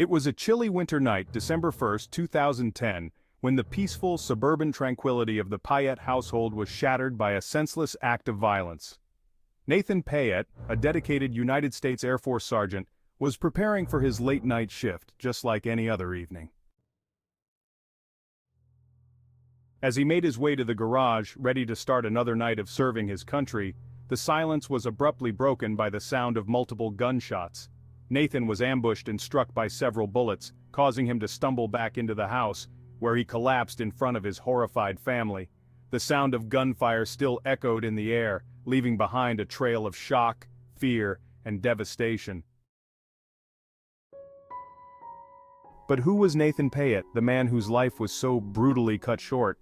It was a chilly winter night, December 1, 2010, when the peaceful suburban tranquility of the Payet household was shattered by a senseless act of violence. Nathan Payet, a dedicated United States Air Force sergeant, was preparing for his late-night shift, just like any other evening. As he made his way to the garage, ready to start another night of serving his country, the silence was abruptly broken by the sound of multiple gunshots. Nathan was ambushed and struck by several bullets, causing him to stumble back into the house, where he collapsed in front of his horrified family. The sound of gunfire still echoed in the air, leaving behind a trail of shock, fear, and devastation. But who was Nathan Payet, the man whose life was so brutally cut short?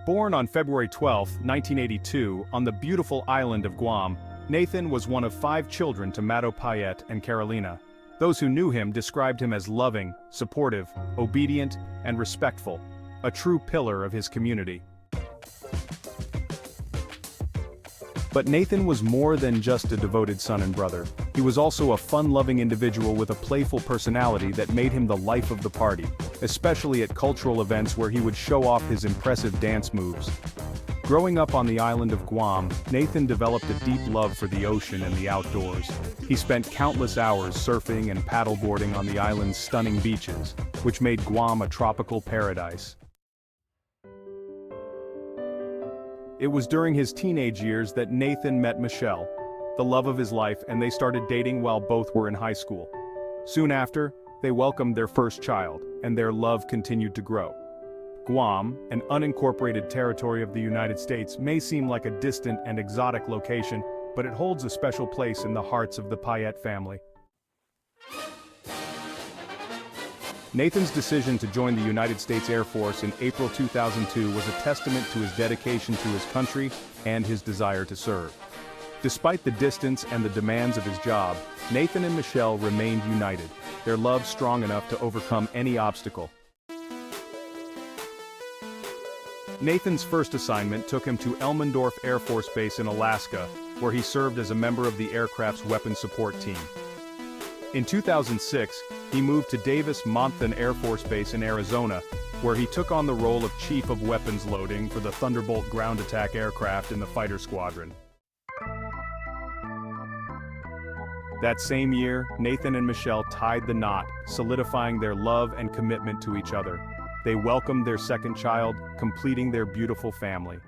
Born on February 12, 1982, on the beautiful island of Guam, Nathan was one of 5 children to Matto Payet and Carolina. Those who knew him described him as loving, supportive, obedient, and respectful, a true pillar of his community. But Nathan was more than just a devoted son and brother. He was also a fun-loving individual with a playful personality that made him the life of the party, especially at cultural events where he would show off his impressive dance moves. Growing up on the island of Guam, Nathan developed a deep love for the ocean and the outdoors. He spent countless hours surfing and paddleboarding on the island's stunning beaches, which made Guam a tropical paradise. It was during his teenage years that Nathan met Michelle, the love of his life, and they started dating while both were in high school. Soon after, they welcomed their first child, and their love continued to grow. Guam, an unincorporated territory of the United States, may seem like a distant and exotic location, but it holds a special place in the hearts of the Payet family. Nathan's decision to join the United States Air Force in April 2002 was a testament to his dedication to his country and his desire to serve. Despite the distance and the demands of his job, Nathan and Michelle remained united, their love strong enough to overcome any obstacle. Nathan's first assignment took him to Elmendorf Air Force Base in Alaska, where he served as a member of the aircraft's weapons support team. In 2006, he moved to Davis-Monthan Air Force Base in Arizona, where he took on the role of Chief of Weapons Loading for the Thunderbolt ground attack aircraft in the fighter squadron. That same year, Nathan and Michelle tied the knot, solidifying their love and commitment to each other. They welcomed their second child, completing their beautiful family.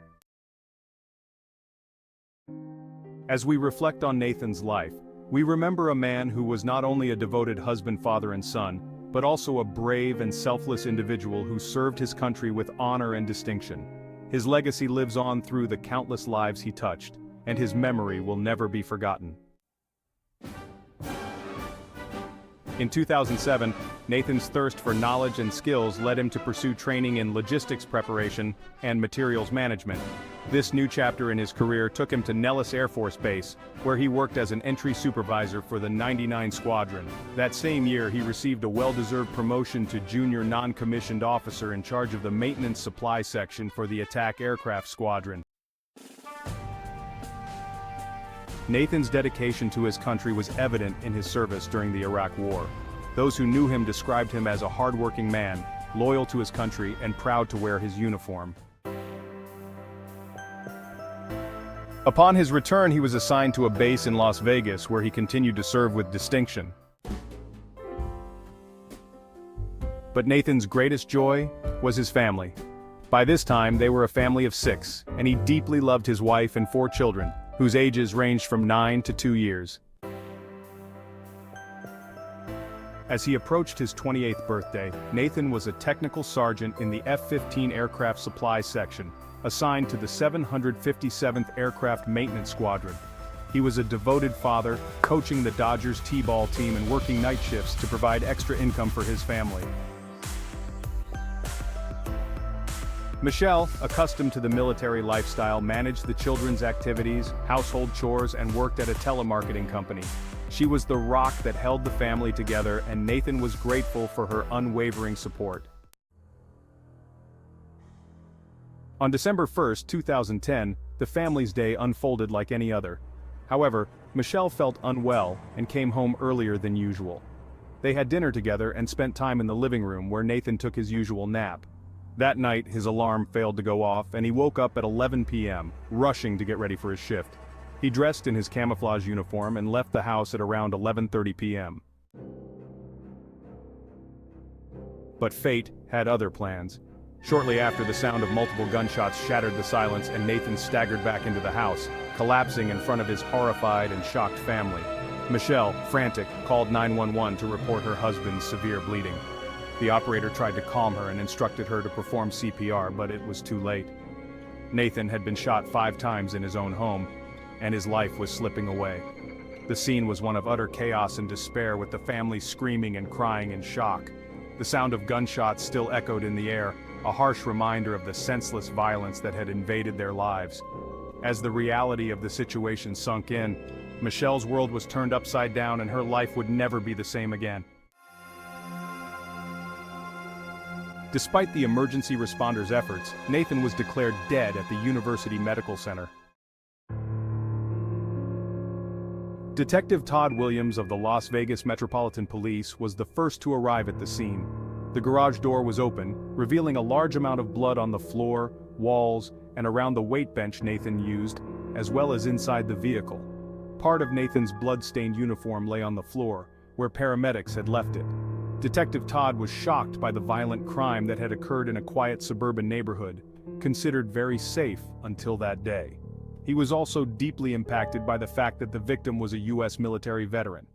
As we reflect on Nathan's life, we remember a man who was not only a devoted husband, father, and son, but also a brave and selfless individual who served his country with honor and distinction. His legacy lives on through the countless lives he touched, and his memory will never be forgotten. In 2007, Nathan's thirst for knowledge and skills led him to pursue training in logistics preparation and materials management. This new chapter in his career took him to Nellis Air Force Base, where he worked as an entry supervisor for the 99 Squadron. That same year, he received a well-deserved promotion to junior non-commissioned officer in charge of the maintenance supply section for the attack aircraft squadron. Nathan's dedication to his country was evident in his service during the Iraq War. Those who knew him described him as a hard-working man, loyal to his country and proud to wear his uniform. Upon his return, he was assigned to a base in Las Vegas where he continued to serve with distinction. But Nathan's greatest joy was his family. By this time, they were a family of 6, and he deeply loved his wife and 4 children, whose ages ranged from 9 to 2 years. As he approached his 28th birthday, Nathan was a technical sergeant in the F-15 Aircraft Supply Section, assigned to the 757th Aircraft Maintenance Squadron. He was a devoted father, coaching the Dodgers T-ball team and working night shifts to provide extra income for his family. Michelle, accustomed to the military lifestyle, managed the children's activities, household chores, and worked at a telemarketing company. She was the rock that held the family together, and Nathan was grateful for her unwavering support. On December 1, 2010, the family's day unfolded like any other. However, Michelle felt unwell and came home earlier than usual. They had dinner together and spent time in the living room where Nathan took his usual nap. That night, his alarm failed to go off and he woke up at 11 p.m., rushing to get ready for his shift. He dressed in his camouflage uniform and left the house at around 11:30 p.m. But fate had other plans. Shortly after, the sound of multiple gunshots shattered the silence and Nathan staggered back into the house, collapsing in front of his horrified and shocked family. Michelle, frantic, called 911 to report her husband's severe bleeding. The operator tried to calm her and instructed her to perform CPR, but it was too late. Nathan had been shot 5 times in his own home, and his life was slipping away. The scene was one of utter chaos and despair, with the family screaming and crying in shock. The sound of gunshots still echoed in the air, a harsh reminder of the senseless violence that had invaded their lives. As the reality of the situation sunk in, Michelle's world was turned upside down and her life would never be the same again. Despite the emergency responders' efforts, Nathan was declared dead at the University Medical Center. Detective Todd Williams of the Las Vegas Metropolitan Police was the first to arrive at the scene. The garage door was open, revealing a large amount of blood on the floor, walls, and around the weight bench Nathan used, as well as inside the vehicle. Part of Nathan's blood-stained uniform lay on the floor, where paramedics had left it. Detective Todd was shocked by the violent crime that had occurred in a quiet suburban neighborhood, considered very safe until that day. He was also deeply impacted by the fact that the victim was a U.S. military veteran.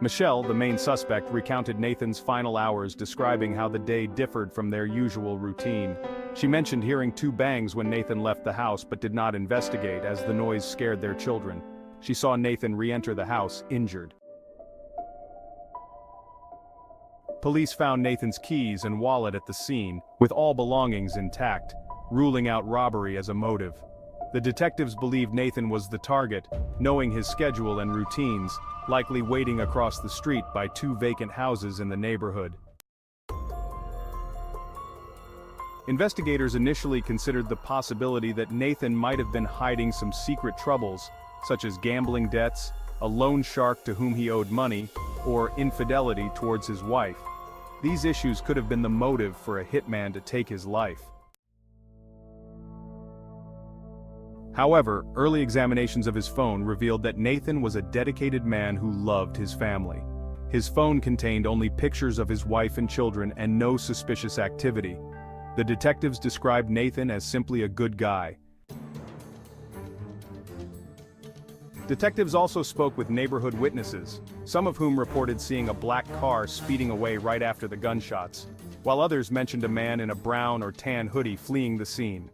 Michelle, the main suspect, recounted Nathan's final hours, describing how the day differed from their usual routine. She mentioned hearing 2 bangs when Nathan left the house but did not investigate as the noise scared their children. She saw Nathan re-enter the house, injured. Police found Nathan's keys and wallet at the scene, with all belongings intact, ruling out robbery as a motive. The detectives believed Nathan was the target, knowing his schedule and routines, likely waiting across the street by 2 vacant houses in the neighborhood. Investigators initially considered the possibility that Nathan might have been hiding some secret troubles, such as gambling debts, a loan shark to whom he owed money, or infidelity towards his wife. These issues could have been the motive for a hitman to take his life. However, early examinations of his phone revealed that Nathan was a dedicated man who loved his family. His phone contained only pictures of his wife and children and no suspicious activity. The detectives described Nathan as simply a good guy. Detectives also spoke with neighborhood witnesses, some of whom reported seeing a black car speeding away right after the gunshots, while others mentioned a man in a brown or tan hoodie fleeing the scene.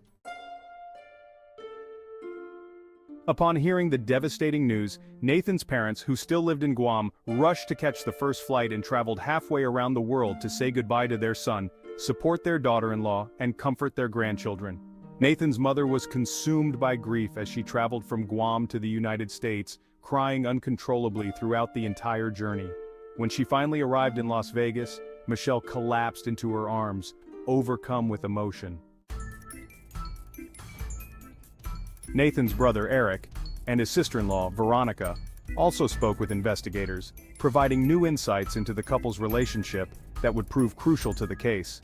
Upon hearing the devastating news, Nathan's parents, who still lived in Guam, rushed to catch the first flight and traveled halfway around the world to say goodbye to their son, support their daughter-in-law, and comfort their grandchildren. Nathan's mother was consumed by grief as she traveled from Guam to the United States, crying uncontrollably throughout the entire journey. When she finally arrived in Las Vegas, Michelle collapsed into her arms, overcome with emotion. Nathan's brother Eric, and his sister-in-law Veronica, also spoke with investigators, providing new insights into the couple's relationship that would prove crucial to the case.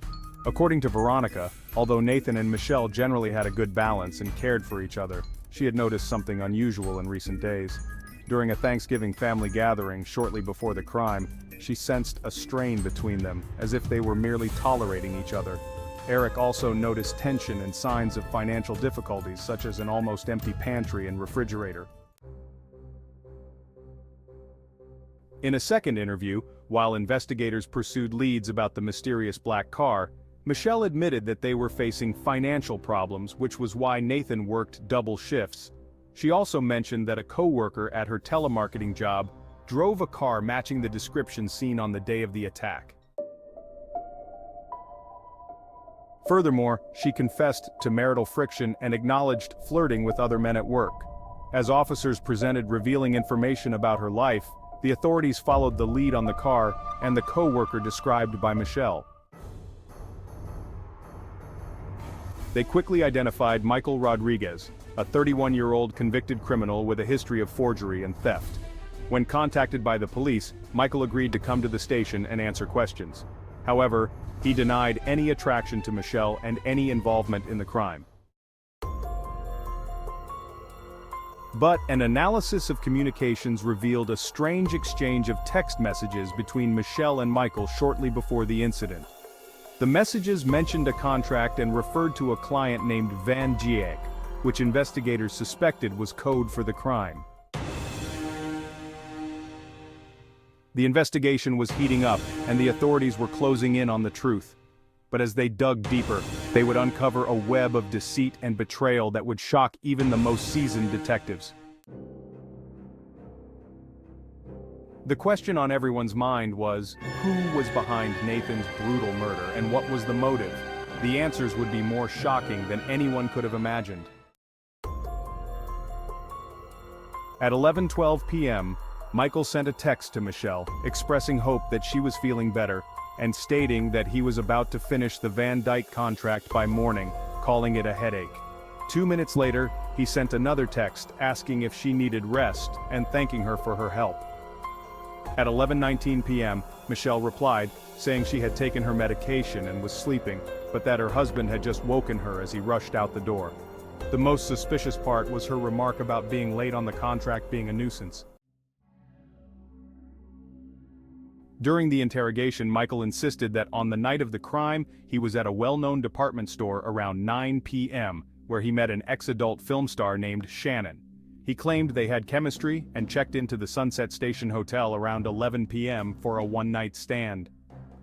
According to Veronica, although Nathan and Michelle generally had a good balance and cared for each other, she had noticed something unusual in recent days. During a Thanksgiving family gathering shortly before the crime, she sensed a strain between them, as if they were merely tolerating each other. Eric also noticed tension and signs of financial difficulties, such as an almost empty pantry and refrigerator. In a second interview, while investigators pursued leads about the mysterious black car, Michelle admitted that they were facing financial problems, which was why Nathan worked double shifts. She also mentioned that a co-worker at her telemarketing job drove a car matching the description seen on the day of the attack. Furthermore, she confessed to marital friction and acknowledged flirting with other men at work. As officers presented revealing information about her life, the authorities followed the lead on the car and the co-worker described by Michelle. They quickly identified Michael Rodriguez, a 31-year-old convicted criminal with a history of forgery and theft. When contacted by the police, Michael agreed to come to the station and answer questions. However, he denied any attraction to Michelle and any involvement in the crime. But an analysis of communications revealed a strange exchange of text messages between Michelle and Michael shortly before the incident. The messages mentioned a contract and referred to a client named Van Giek, which investigators suspected was code for the crime. The investigation was heating up, and the authorities were closing in on the truth. But as they dug deeper, they would uncover a web of deceit and betrayal that would shock even the most seasoned detectives. The question on everyone's mind was, who was behind Nathan's brutal murder and what was the motive? The answers would be more shocking than anyone could have imagined. At 11:12 p.m., Michael sent a text to Michelle, expressing hope that she was feeling better, and stating that he was about to finish the Van Dyke contract by morning, calling it a headache. 2 minutes later, he sent another text asking if she needed rest and thanking her for her help. At 11:19 p.m., Michelle replied, saying she had taken her medication and was sleeping, but that her husband had just woken her as he rushed out the door. The most suspicious part was her remark about being late on the contract being a nuisance. During the interrogation, Michael insisted that on the night of the crime, he was at a well-known department store around 9 p.m., where he met an ex-adult film star named Shannon. He claimed they had chemistry and checked into the Sunset Station Hotel around 11 p.m. for a one-night stand.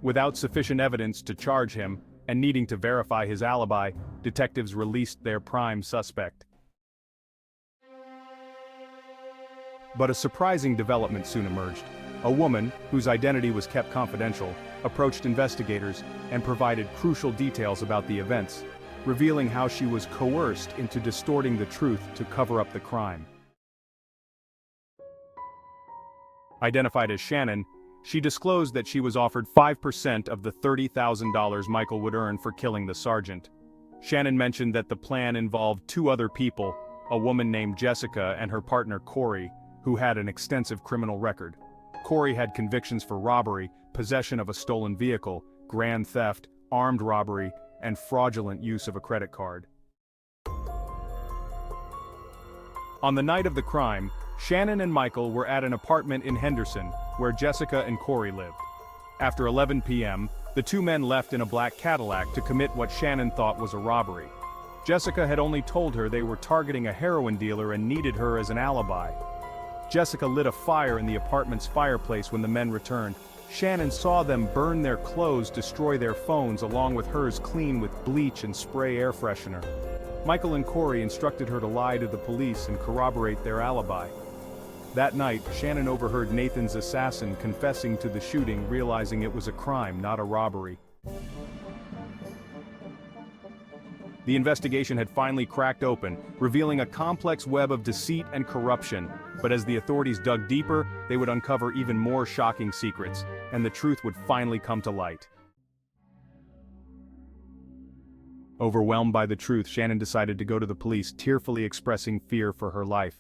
Without sufficient evidence to charge him, and needing to verify his alibi, detectives released their prime suspect. But a surprising development soon emerged. A woman, whose identity was kept confidential, approached investigators and provided crucial details about the events, revealing how she was coerced into distorting the truth to cover up the crime. Identified as Shannon, she disclosed that she was offered 5% of the $30,000 Michael would earn for killing the sergeant. Shannon mentioned that the plan involved two other people, a woman named Jessica and her partner Corey, who had an extensive criminal record. Corey had convictions for robbery, possession of a stolen vehicle, grand theft, armed robbery, and fraudulent use of a credit card. On the night of the crime, Shannon and Michael were at an apartment in Henderson, where Jessica and Corey lived. After 11 p.m., the two men left in a black Cadillac to commit what Shannon thought was a robbery. Jessica had only told her they were targeting a heroin dealer and needed her as an alibi. Jessica lit a fire in the apartment's fireplace when the men returned. Shannon saw them burn their clothes, destroy their phones, along with hers clean with bleach and spray air freshener. Michael and Corey instructed her to lie to the police and corroborate their alibi. That night, Shannon overheard Nathan's assassin confessing to the shooting, realizing it was a crime, not a robbery. The investigation had finally cracked open, revealing a complex web of deceit and corruption. But as the authorities dug deeper, they would uncover even more shocking secrets, and the truth would finally come to light. Overwhelmed by the truth, Shannon decided to go to the police, tearfully expressing fear for her life.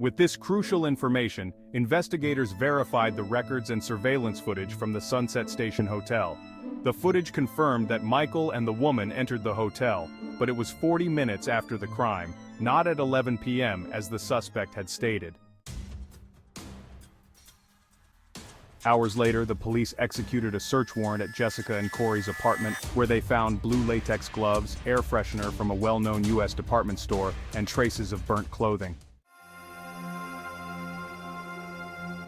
With this crucial information, investigators verified the records and surveillance footage from the Sunset Station Hotel. The footage confirmed that Michael and the woman entered the hotel, but it was 40 minutes after the crime, not at 11 p.m. as the suspect had stated. Hours later, the police executed a search warrant at Jessica and Corey's apartment, where they found blue latex gloves, air freshener from a well-known U.S. department store, and traces of burnt clothing.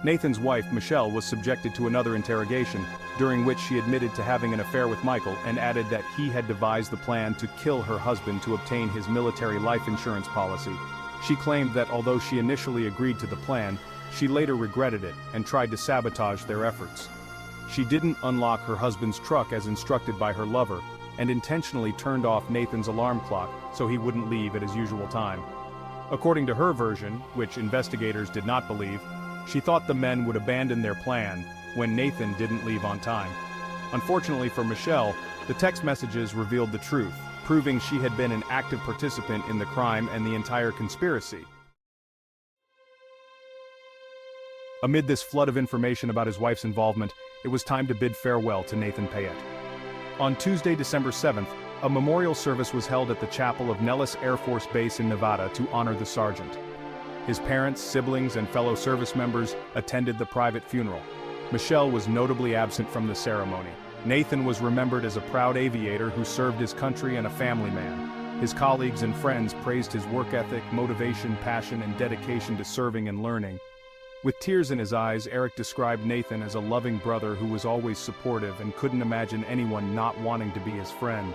Nathan's wife, Michelle, was subjected to another interrogation, during which she admitted to having an affair with Michael and added that he had devised the plan to kill her husband to obtain his military life insurance policy. She claimed that although she initially agreed to the plan, she later regretted it and tried to sabotage their efforts. She didn't unlock her husband's truck as instructed by her lover, and intentionally turned off Nathan's alarm clock so he wouldn't leave at his usual time. According to her version, which investigators did not believe, she thought the men would abandon their plan when Nathan didn't leave on time. Unfortunately for Michelle, the text messages revealed the truth. proving she had been an active participant in the crime and the entire conspiracy. Amid this flood of information about his wife's involvement, it was time to bid farewell to Nathan Payet. On Tuesday, December 7th, a memorial service was held at the chapel of Nellis Air Force Base in Nevada to honor the sergeant. His parents, siblings, and fellow service members attended the private funeral. Michelle was notably absent from the ceremony. Nathan was remembered as a proud aviator who served his country and a family man. His colleagues and friends praised his work ethic, motivation, passion, and dedication to serving and learning. With tears in his eyes, Eric described Nathan as a loving brother who was always supportive and couldn't imagine anyone not wanting to be his friend.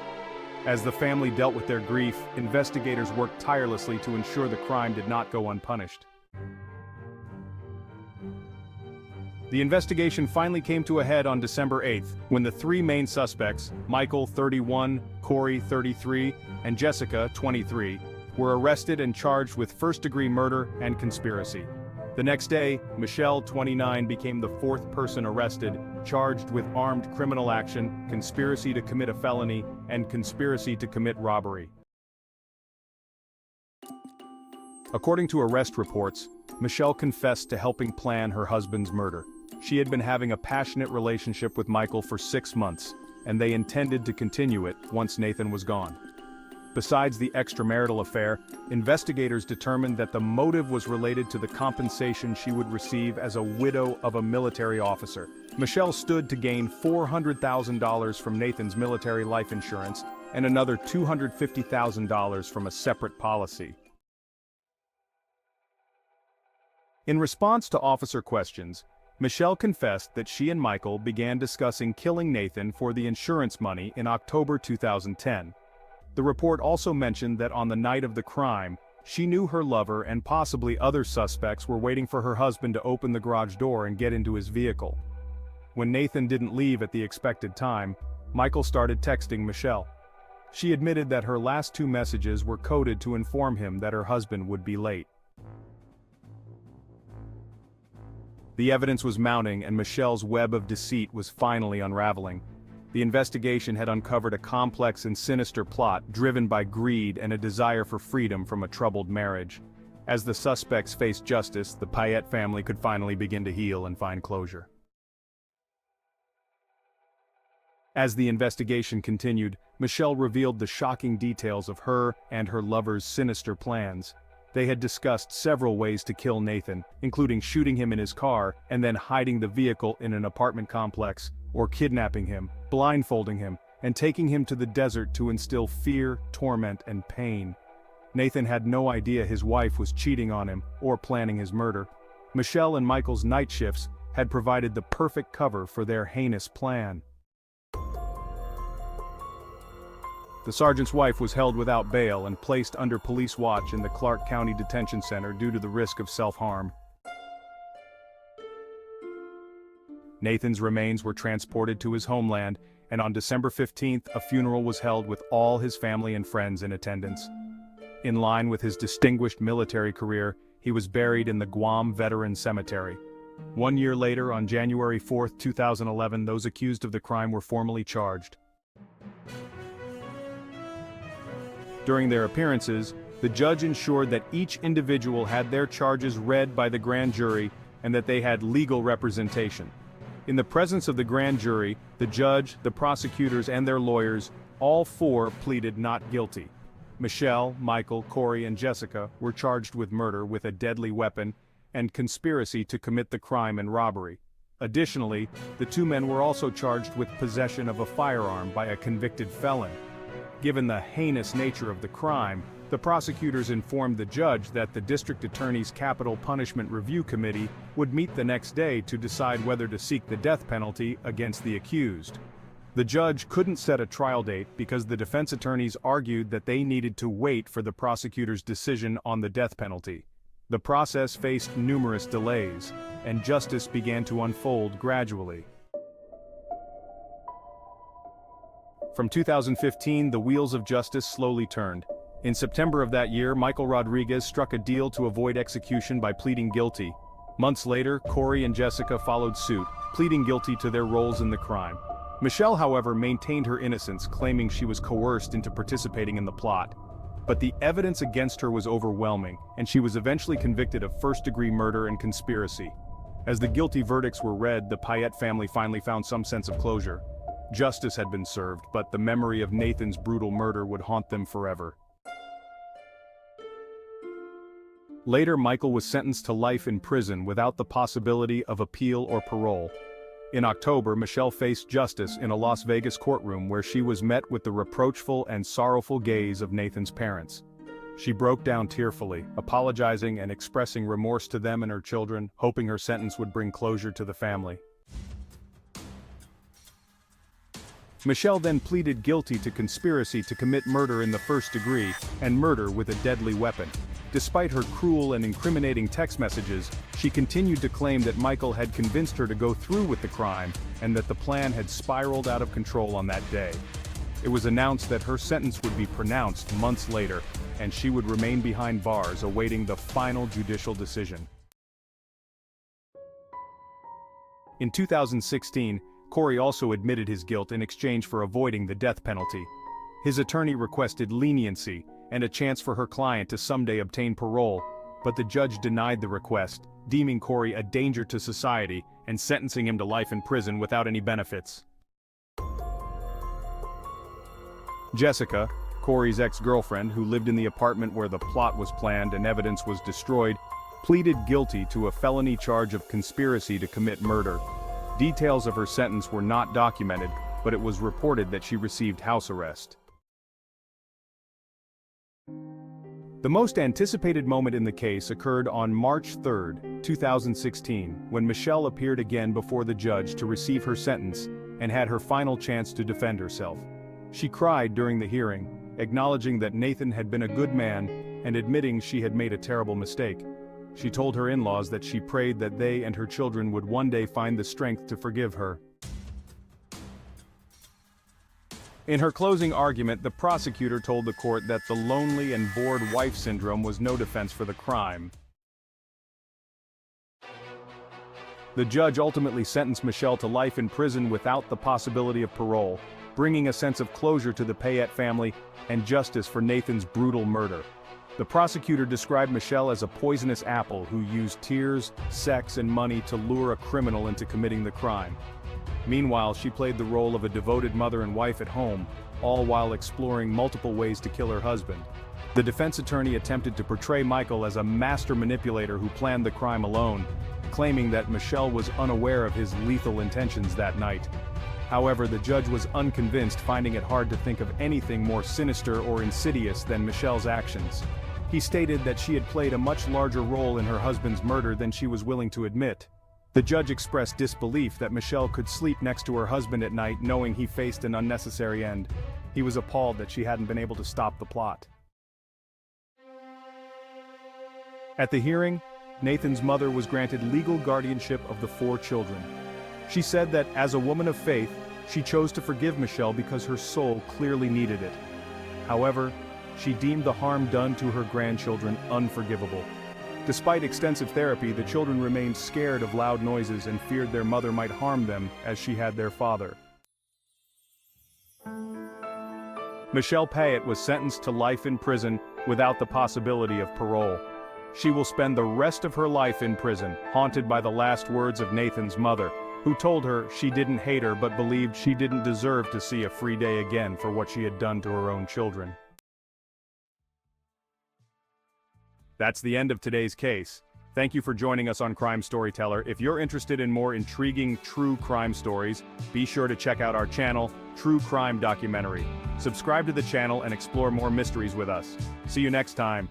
As the family dealt with their grief, investigators worked tirelessly to ensure the crime did not go unpunished. The investigation finally came to a head on December 8th, when the three main suspects, Michael, 31, Corey, 33, and Jessica, 23, were arrested and charged with first-degree murder and conspiracy. The next day, Michelle, 29, became the fourth person arrested, charged with armed criminal action, conspiracy to commit a felony, and conspiracy to commit robbery. According to arrest reports, Michelle confessed to helping plan her husband's murder. She had been having a passionate relationship with Michael for 6 months, and they intended to continue it once Nathan was gone. Besides the extramarital affair, investigators determined that the motive was related to the compensation she would receive as a widow of a military officer. Michelle stood to gain $400,000 from Nathan's military life insurance and another $250,000 from a separate policy. In response to officer questions, Michelle confessed that she and Michael began discussing killing Nathan for the insurance money in October 2010. The report also mentioned that on the night of the crime, she knew her lover and possibly other suspects were waiting for her husband to open the garage door and get into his vehicle. When Nathan didn't leave at the expected time, Michael started texting Michelle. She admitted that her last 2 messages were coded to inform him that her husband would be late. The evidence was mounting and Michelle's web of deceit was finally unraveling. The investigation had uncovered a complex and sinister plot driven by greed and a desire for freedom from a troubled marriage. As the suspects faced justice, the Payet family could finally begin to heal and find closure. As the investigation continued, Michelle revealed the shocking details of her and her lover's sinister plans. They had discussed several ways to kill Nathan, including shooting him in his car and then hiding the vehicle in an apartment complex, or kidnapping him, blindfolding him, and taking him to the desert to instill fear, torment, and pain. Nathan had no idea his wife was cheating on him or planning his murder. Michelle and Michael's night shifts had provided the perfect cover for their heinous plan. The sergeant's wife was held without bail and placed under police watch in the Clark County Detention Center due to the risk of self-harm. Nathan's remains were transported to his homeland, and on December 15th, a funeral was held with all his family and friends in attendance. In line with his distinguished military career, he was buried in the Guam Veteran Cemetery. 1 year later, on January 4, 2011, those accused of the crime were formally charged. During their appearances, the judge ensured that each individual had their charges read by the grand jury and that they had legal representation. In the presence of the grand jury, the judge, the prosecutors, and their lawyers, all 4 pleaded not guilty. Michelle, Michael, Corey, and Jessica were charged with murder with a deadly weapon and conspiracy to commit the crime and robbery. Additionally, the 2 men were also charged with possession of a firearm by a convicted felon. Given the heinous nature of the crime, the prosecutors informed the judge that the district attorney's Capital Punishment Review Committee would meet the next day to decide whether to seek the death penalty against the accused. The judge couldn't set a trial date because the defense attorneys argued that they needed to wait for the prosecutor's decision on the death penalty. The process faced numerous delays, and justice began to unfold gradually. From 2015, the wheels of justice slowly turned. In September of that year, Michael Rodriguez struck a deal to avoid execution by pleading guilty. Months later, Corey and Jessica followed suit, pleading guilty to their roles in the crime. Michelle, however, maintained her innocence, claiming she was coerced into participating in the plot. But the evidence against her was overwhelming, and she was eventually convicted of first-degree murder and conspiracy. As the guilty verdicts were read, the Payet family finally found some sense of closure. Justice had been served, but the memory of Nathan's brutal murder would haunt them forever. Later, Michael was sentenced to life in prison without the possibility of appeal or parole. In October, Michelle faced justice in a Las Vegas courtroom where she was met with the reproachful and sorrowful gaze of Nathan's parents. She broke down tearfully, apologizing and expressing remorse to them and her children, hoping her sentence would bring closure to the family. Michelle then pleaded guilty to conspiracy to commit murder in the first degree and murder with a deadly weapon. Despite her cruel and incriminating text messages, she continued to claim that Michael had convinced her to go through with the crime and that the plan had spiraled out of control on that day. It was announced that her sentence would be pronounced months later, and she would remain behind bars awaiting the final judicial decision. In 2016, Corey also admitted his guilt in exchange for avoiding the death penalty. His attorney requested leniency and a chance for her client to someday obtain parole, but the judge denied the request, deeming Corey a danger to society and sentencing him to life in prison without any benefits. Jessica, Corey's ex-girlfriend who lived in the apartment where the plot was planned and evidence was destroyed, pleaded guilty to a felony charge of conspiracy to commit murder. Details of her sentence were not documented, but it was reported that she received house arrest. The most anticipated moment in the case occurred on March 3, 2016, when Michelle appeared again before the judge to receive her sentence and had her final chance to defend herself. She cried during the hearing, acknowledging that Nathan had been a good man and admitting she had made a terrible mistake. She told her in-laws that she prayed that they and her children would one day find the strength to forgive her. In her closing argument, the prosecutor told the court that the lonely and bored wife syndrome was no defense for the crime. The judge ultimately sentenced Michelle to life in prison without the possibility of parole, bringing a sense of closure to the Payet family and justice for Nathan's brutal murder. The prosecutor described Michelle as a poisonous apple who used tears, sex, and money to lure a criminal into committing the crime. Meanwhile, she played the role of a devoted mother and wife at home, all while exploring multiple ways to kill her husband. The defense attorney attempted to portray Michael as a master manipulator who planned the crime alone, claiming that Michelle was unaware of his lethal intentions that night. However, the judge was unconvinced, finding it hard to think of anything more sinister or insidious than Michelle's actions. He stated that she had played a much larger role in her husband's murder than she was willing to admit. The judge expressed disbelief that Michelle could sleep next to her husband at night knowing he faced an unnecessary end. He was appalled that she hadn't been able to stop the plot. At the hearing, Nathan's mother was granted legal guardianship of the 4 children. She said that, as a woman of faith, she chose to forgive Michelle because her soul clearly needed it. However, she deemed the harm done to her grandchildren unforgivable. Despite extensive therapy, the children remained scared of loud noises and feared their mother might harm them as she had their father. Michelle Payet was sentenced to life in prison without the possibility of parole. She will spend the rest of her life in prison, haunted by the last words of Nathan's mother, who told her she didn't hate her but believed she didn't deserve to see a free day again for what she had done to her own children. That's the end of today's case. Thank you for joining us on Crime Storyteller. If you're interested in more intriguing true crime stories, be sure to check out our channel, True Crime Documentary. Subscribe to the channel and explore more mysteries with us. See you next time.